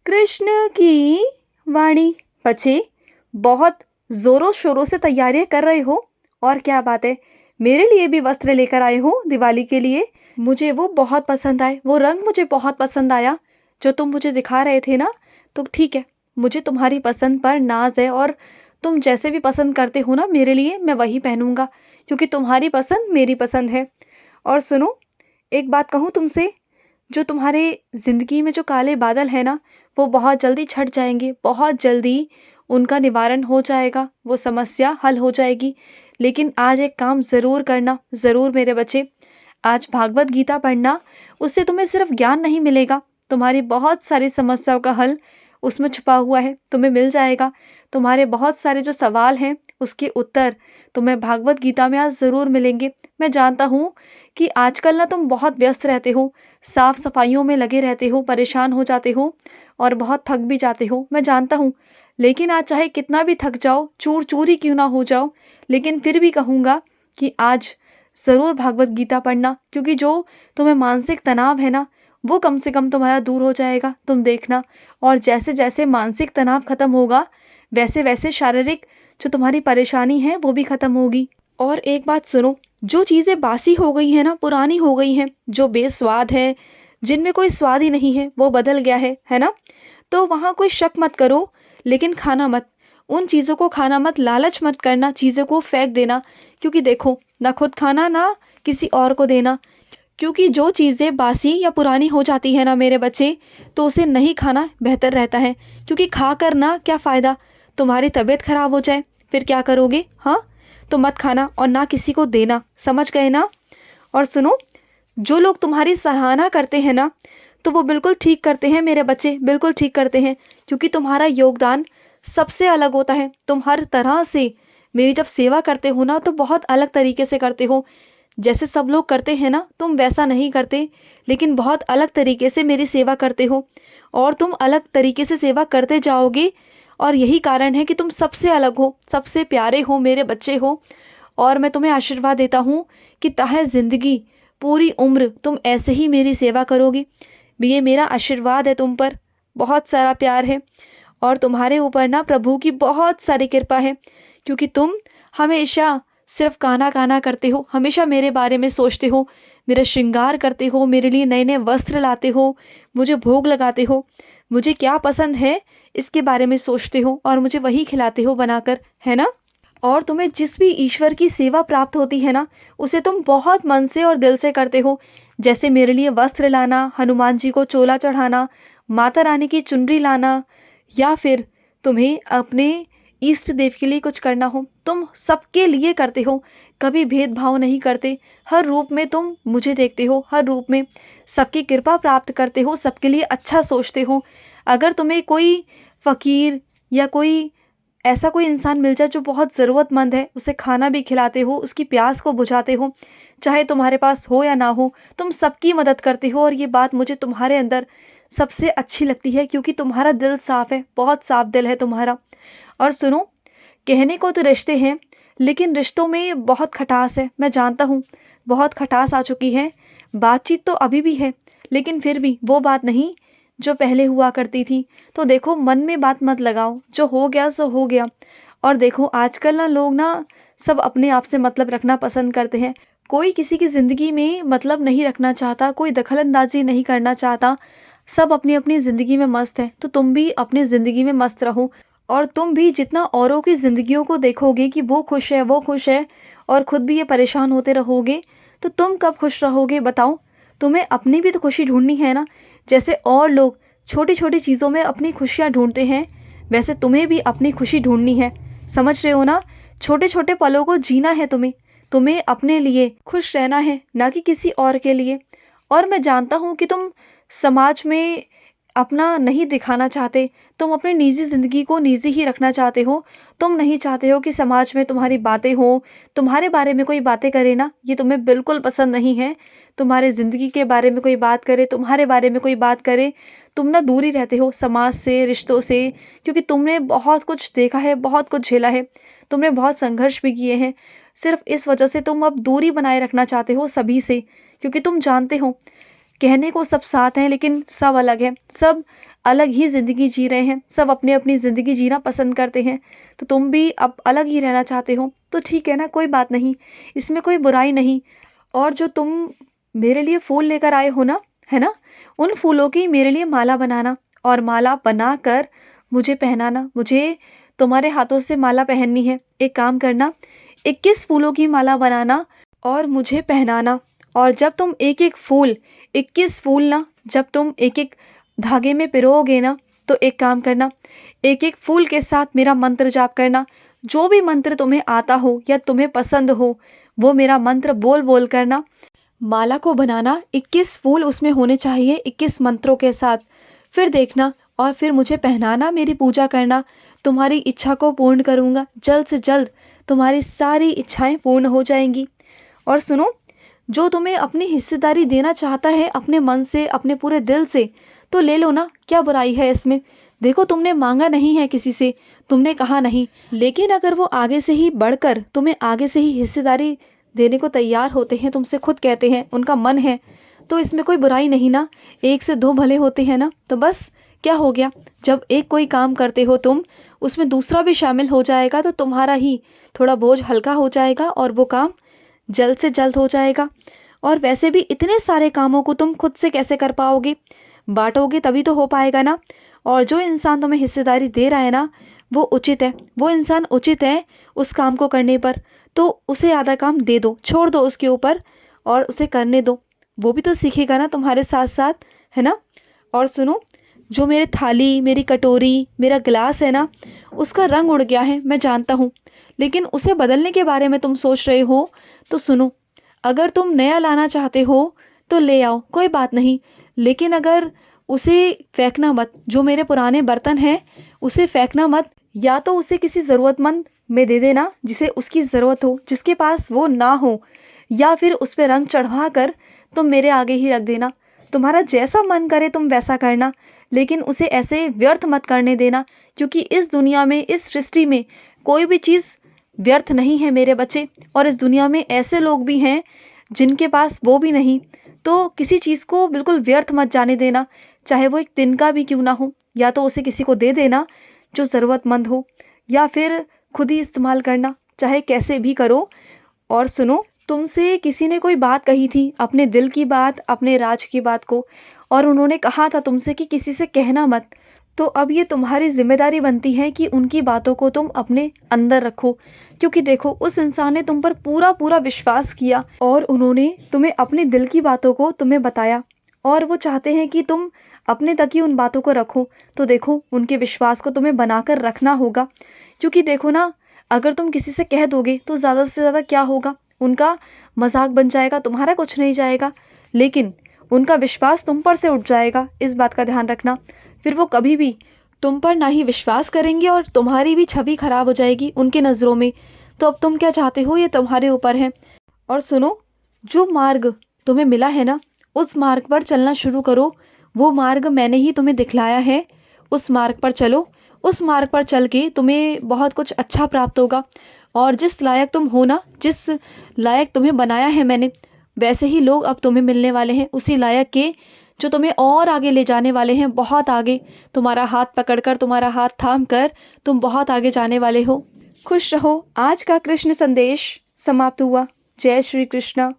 कृष्ण की वाणी। बच्चे बहुत जोरों शोरों से तैयारियां कर रहे हो। और क्या बात है, मेरे लिए भी वस्त्र लेकर आए हो दिवाली के लिए। मुझे वो बहुत पसंद आए, वो रंग मुझे बहुत पसंद आया जो तुम मुझे दिखा रहे थे ना। तो ठीक है, मुझे तुम्हारी पसंद पर नाज है और तुम जैसे भी पसंद करते हो ना मेरे लिए, मैं वही पहनूंगा क्योंकि तुम्हारी पसंद मेरी पसंद है। और सुनो, एक बात कहूँ तुमसे, जो तुम्हारे ज़िंदगी में जो काले बादल हैं ना, वो बहुत जल्दी छट जाएंगे, बहुत जल्दी उनका निवारण हो जाएगा, वो समस्या हल हो जाएगी। लेकिन आज एक काम ज़रूर करना, ज़रूर मेरे बच्चे। आज भागवत गीता पढ़ना, उससे तुम्हें सिर्फ ज्ञान नहीं मिलेगा, तुम्हारी बहुत सारी समस्याओं का हल उसमें छुपा हुआ है, तुम्हें मिल जाएगा। तुम्हारे बहुत सारे जो सवाल हैं उसके उत्तर तुम्हें भागवत गीता में आज ज़रूर मिलेंगे। मैं जानता हूँ कि आजकल ना तुम बहुत व्यस्त रहते हो, साफ सफाइयों में लगे रहते हो, परेशान हो जाते हो और बहुत थक भी जाते हो, मैं जानता हूँ। लेकिन आज चाहे कितना भी थक जाओ, चूर चूर ही क्यों ना हो जाओ, लेकिन फिर भी कहूँगा कि आज ज़रूर भागवत गीता पढ़ना, क्योंकि जो तुम्हें मानसिक तनाव है ना, वो कम से कम तुम्हारा दूर हो जाएगा, तुम देखना। और जैसे जैसे मानसिक तनाव खत्म होगा, वैसे वैसे शारीरिक जो तुम्हारी परेशानी है वो भी खत्म होगी। और एक बात सुनो, जो चीज़ें बासी हो गई हैं ना, पुरानी हो गई हैं, जो बेस्वाद है, जिनमें कोई स्वाद ही नहीं है, वो बदल गया है ना। तो वहाँ कोई शक मत करो, लेकिन खाना मत, उन चीज़ों को खाना मत, लालच मत करना, चीज़ों को फेंक देना। क्योंकि देखो, ना खुद खाना ना किसी और को देना। क्योंकि जो चीज़ें बासी या पुरानी हो जाती है ना मेरे बच्चे, तो उसे नहीं खाना बेहतर रहता है। क्योंकि खा कर ना क्या फ़ायदा, तुम्हारी तबीयत खराब हो जाए, फिर क्या करोगे? हाँ, तो मत खाना और ना किसी को देना, समझ गए ना। और सुनो, जो लोग तुम्हारी सराहना करते हैं ना, तो वो बिल्कुल ठीक करते हैं मेरे बच्चे, बिल्कुल ठीक करते हैं। क्योंकि तुम्हारा योगदान सबसे अलग होता है, तुम हर तरह से मेरी जब सेवा करते हो ना, तो बहुत अलग तरीके से करते हो। जैसे सब लोग करते हैं ना, तुम वैसा नहीं करते, लेकिन बहुत अलग तरीके से मेरी सेवा करते हो। और तुम अलग तरीके से सेवा करते जाओगे, और यही कारण है कि तुम सबसे अलग हो, सबसे प्यारे हो, मेरे बच्चे हो। और मैं तुम्हें आशीर्वाद देता हूँ कि ताहे ज़िंदगी, पूरी उम्र तुम ऐसे ही मेरी सेवा करोगे। ये मेरा आशीर्वाद है तुम पर, बहुत सारा प्यार है। और तुम्हारे ऊपर ना प्रभु की बहुत सारी कृपा है, क्योंकि तुम हमेशा सिर्फ काना काना करते हो, हमेशा मेरे बारे में सोचते हो, मेरा श्रृंगार करते हो, मेरे लिए नए नए वस्त्र लाते हो, मुझे भोग लगाते हो, मुझे क्या पसंद है इसके बारे में सोचते हो और मुझे वही खिलाते हो बनाकर, है ना। और तुम्हें जिस भी ईश्वर की सेवा प्राप्त होती है ना, उसे तुम बहुत मन से और दिल से करते हो। जैसे मेरे लिए वस्त्र लाना, हनुमान जी को चोला चढ़ाना, माता रानी की चुनरी लाना, या फिर तुम्हें अपने इष्ट देव के लिए कुछ करना हो, तुम सबके लिए करते हो, कभी भेदभाव नहीं करते। हर रूप में तुम मुझे देखते हो, हर रूप में सबकी कृपा प्राप्त करते हो, सबके लिए अच्छा सोचते हो। अगर तुम्हें कोई फ़कीर या कोई ऐसा कोई इंसान मिल जाए जो बहुत ज़रूरतमंद है, उसे खाना भी खिलाते हो, उसकी प्यास को बुझाते हो, चाहे तुम्हारे पास हो या ना हो, तुम सबकी मदद करते हो। और ये बात मुझे तुम्हारे अंदर सबसे अच्छी लगती है, क्योंकि तुम्हारा दिल साफ़ है, बहुत साफ दिल है तुम्हारा। और सुनो, कहने को तो रिश्ते हैं, लेकिन रिश्तों में बहुत खटास है, मैं जानता हूँ, बहुत खटास आ चुकी है। बातचीत तो अभी भी है, लेकिन फिर भी वो बात नहीं जो पहले हुआ करती थी। तो देखो, मन में बात मत लगाओ, जो हो गया सो हो गया। और देखो, आजकल ना लोग ना सब अपने आप से मतलब रखना पसंद करते हैं, कोई किसी की ज़िंदगी में मतलब नहीं रखना चाहता, कोई दखलंदाजी नहीं करना चाहता, सब अपनी अपनी ज़िंदगी में मस्त है। तो तुम भी अपनी ज़िंदगी में मस्त रहो। और तुम भी जितना औरों की ज़िंदगियों को देखोगे कि वो खुश है, वो खुश है, और ख़ुद भी ये परेशान होते रहोगे, तो तुम कब खुश रहोगे बताओ। तुम्हें अपनी भी तो खुशी ढूंढनी है ना। जैसे और लोग छोटी छोटी चीज़ों में अपनी खुशियाँ ढूंढते हैं, वैसे तुम्हें भी अपनी खुशी ढूंढनी है, समझ रहे हो ना। छोटे छोटे पलों को जीना है तुम्हें, तुम्हें अपने लिए खुश रहना है, ना कि किसी और के लिए। और मैं जानता हूँ कि तुम समाज में अपना नहीं दिखाना चाहते, तुम अपनी निजी ज़िंदगी को निजी ही रखना चाहते हो। तुम नहीं चाहते हो कि समाज में तुम्हारी बातें हो, तुम्हारे बारे में कोई बातें करे ना, ये तुम्हें बिल्कुल पसंद नहीं है। तुम्हारे ज़िंदगी के बारे में कोई बात करे, तुम्हारे बारे में कोई बात करे, तुम ना दूरी रहते हो समाज से, रिश्तों से, क्योंकि तुमने बहुत कुछ देखा है, बहुत कुछ झेला है, तुमने बहुत संघर्ष भी किए हैं। सिर्फ इस वजह से तुम अब दूरी बनाए रखना चाहते हो सभी से, क्योंकि तुम जानते हो, कहने को सब साथ हैं लेकिन सब अलग है, सब अलग ही ज़िंदगी जी रहे हैं, सब अपनी अपनी ज़िंदगी जीना पसंद करते हैं, तो तुम भी अब अलग ही रहना चाहते हो तो ठीक है ना, कोई बात नहीं, इसमें कोई बुराई नहीं। और जो तुम मेरे लिए फूल लेकर आए हो ना, है ना, उन फूलों की मेरे लिए माला बनाना और माला बनाकर मुझे पहनाना। मुझे तुम्हारे हाथों से माला पहननी है। एक काम करना, 21 फूलों की माला बनाना और मुझे पहनाना। और जब तुम एक एक फूल, 21 फूल ना, जब तुम एक एक धागे में पिरोगे ना, तो एक काम करना, एक एक फूल के साथ मेरा मंत्र जाप करना। जो भी मंत्र तुम्हें आता हो या तुम्हें पसंद हो, वो मेरा मंत्र बोल बोल करना। माला को बनाना, 21 फूल उसमें होने चाहिए 21 मंत्रों के साथ। फिर देखना और फिर मुझे पहनाना, मेरी पूजा करना। तुम्हारी इच्छा को पूर्ण करूँगा, जल्द से जल्द तुम्हारी सारी इच्छाएं पूर्ण हो जाएंगी। और सुनो, जो तुम्हें अपनी हिस्सेदारी देना चाहता है अपने मन से, अपने पूरे दिल से, तो ले लो ना, क्या बुराई है इसमें। देखो, तुमने मांगा नहीं है किसी से, तुमने कहा नहीं, लेकिन अगर वो आगे से ही बढ़कर तुम्हें आगे से ही हिस्सेदारी देने को तैयार होते हैं, तुमसे खुद कहते हैं, उनका मन है, तो इसमें कोई बुराई नहीं ना। एक से दो भले होते हैं ना, तो बस क्या हो गया। जब एक कोई काम करते हो तुम, उसमें दूसरा भी शामिल हो जाएगा तो तुम्हारा ही थोड़ा बोझ हल्का हो जाएगा और वो काम जल्द से जल्द हो जाएगा। और वैसे भी इतने सारे कामों को तुम खुद से कैसे कर पाओगे, बांटोगे तभी तो हो पाएगा ना। और जो इंसान तुम्हें हिस्सेदारी दे रहा है ना, वो उचित है, वो इंसान उचित है उस काम को करने पर, तो उसे आधा काम दे दो, छोड़ दो उसके ऊपर और उसे करने दो। वो भी तो सीखेगा ना तुम्हारे साथ साथ, है ना। और सुनो, जो मेरे थाली, मेरी कटोरी, मेरा गिलास है ना, उसका रंग उड़ गया है, मैं जानता हूँ, लेकिन उसे बदलने के बारे में तुम सोच रहे हो, तो सुनो, अगर तुम नया लाना चाहते हो तो ले आओ, कोई बात नहीं, लेकिन अगर उसे फेंकना मत। जो मेरे पुराने बर्तन हैं उसे फेंकना मत, या तो उसे किसी ज़रूरतमंद में दे देना जिसे उसकी ज़रूरत हो, जिसके पास वो ना हो, या फिर उस पर रंग चढ़वा कर तुम मेरे आगे ही रख देना। तुम्हारा जैसा मन करे तुम वैसा करना, लेकिन उसे ऐसे व्यर्थ मत करने देना, क्योंकि इस दुनिया में, इस सृष्टि में कोई भी चीज़ व्यर्थ नहीं है मेरे बच्चे। और इस दुनिया में ऐसे लोग भी हैं जिनके पास वो भी नहीं, तो किसी चीज़ को बिल्कुल व्यर्थ मत जाने देना, चाहे वो एक दिन का भी क्यों ना हो। या तो उसे किसी को दे देना जो ज़रूरतमंद हो, या फिर खुद ही इस्तेमाल करना, चाहे कैसे भी करो। और सुनो, तुमसे किसी ने कोई बात कही थी, अपने दिल की बात, अपने राज की बात को, और उन्होंने कहा था तुमसे कि किसी से कहना मत। तो अब ये तुम्हारी जिम्मेदारी बनती है कि उनकी बातों को तुम अपने अंदर रखो, क्योंकि देखो, उस इंसान ने तुम पर पूरा पूरा विश्वास किया और उन्होंने तुम्हें अपने दिल की बातों को तुम्हें बताया, और वो चाहते हैं कि तुम अपने तक ही उन बातों को रखो। तो देखो, उनके विश्वास को तुम्हें बनाकर रखना होगा, क्योंकि देखो ना, अगर तुम किसी से कह दोगे तो ज़्यादा से ज़्यादा क्या होगा, उनका मजाक बन जाएगा, तुम्हारा कुछ नहीं जाएगा, लेकिन उनका विश्वास तुम पर से उठ जाएगा। इस बात का ध्यान रखना। फिर वो कभी भी तुम पर ना ही विश्वास करेंगे और तुम्हारी भी छवि खराब हो जाएगी उनके नज़रों में। तो अब तुम क्या चाहते हो, ये तुम्हारे ऊपर है। और सुनो, जो मार्ग तुम्हें मिला है ना, उस मार्ग पर चलना शुरू करो। वो मार्ग मैंने ही तुम्हें दिखलाया है, उस मार्ग पर चलो। उस मार्ग पर चल के तुम्हें बहुत कुछ अच्छा प्राप्त होगा, और जिस लायक तुम हो ना, जिस लायक तुम्हें बनाया है मैंने, वैसे ही लोग अब तुम्हें मिलने वाले हैं, उसी लायक के, जो तुम्हें और आगे ले जाने वाले हैं, बहुत आगे। तुम्हारा हाथ पकड़कर, तुम्हारा हाथ थाम कर तुम बहुत आगे जाने वाले हो। खुश रहो। आज का कृष्ण संदेश समाप्त हुआ। जय श्री कृष्ण।